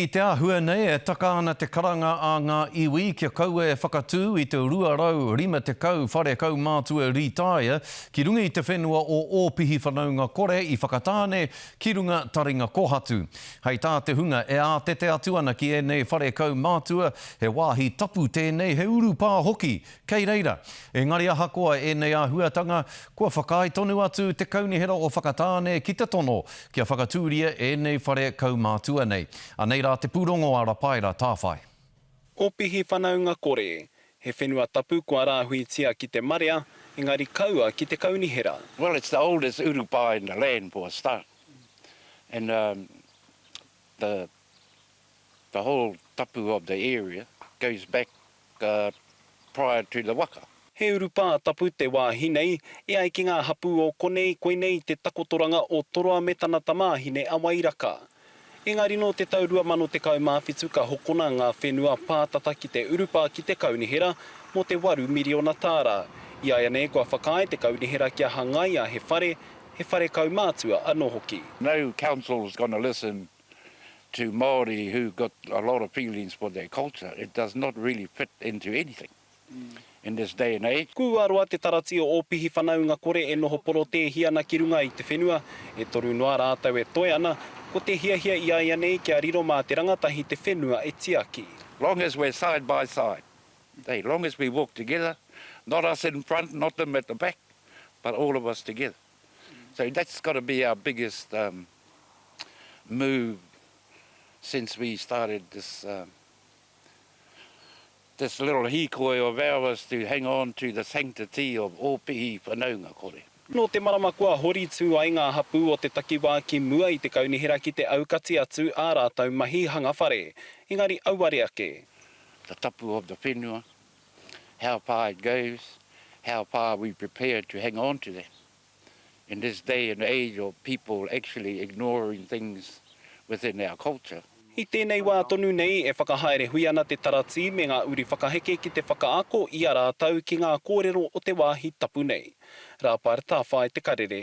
I te ahua nei e taka ana te karanga a ngā iwi kia kaua e whakatū i te ruarau rima te kau whare kau mātua ritaia ki runga i te whenua o ōpihi whanaunga kore i whakatāne ki runga taringa kohatu. Hei tā te hunga e ātete atu ana ki ēnei whare kau mātua he wāhi tapu tēnei he urupā hoki kei reira. Engari ahakoa ēnei āhuatanga kua whakai tonu atu te kaunihera o whakatāne ki te tono kia whakatūria ēnei whare kau mātua nei. Anei te pūrongo a Rapaira tāwhai. Ōpihi whanaunga kore, he whenua tapu kua rāhuitia ki te marea, engari kaua ki te kaunihera. Well, it's the oldest urupa in the land for a start. And the whole tapu of the area goes back prior to the waka. He urupa tapu te wāhi nei, e ai ki ngā hapu o konei koinei te takotoranga o Toroa me tana tamāhine a Wairaka. Engari no te tau 2012 ka hokona ngā whenua pātata ki te urupa ki te kaunihera mo te 8 miriona tāra. Ia nei kua whakae te kaunihera kia hangai a he whare kau mātua anō hoki. No council's going to listen to Māori who got a lot of feelings for their culture. It does not really fit into anything in this day and age. Kuaroa te tarati o ōpihi whanaunga kore e noho poro tēhi ana ki runga i te whenua, e toru noa rātau e toi ana, ko te hiahia ia nei kia riro mā te rangatahi te whenua e tiaki. Long as we're side by side, long as we walk together, not us in front, not them at the back, but all of us together. So that's got to be our biggest move since we started this this little hikoi of ours to hang on to the sanctity of ōpihi whanaunga kore. No te marama kua hori tū ai ngā hapu o te takiwā ki mua i te kaunihera ki te aukati atu ā rātau mahi hanga whare. Engari auare ake. The tapu of the whenua, how far it goes, how far we prepare to hang on to that. In this day and age of people actually ignoring things within our culture. I tēnei wā tonu nei e whakahaere hui ana te tarati me ngā uri whakaheke ki te whakaako i a rātau ki ngā kōrero o te wāhi tapu nei. Rapaira tāwhai te karere.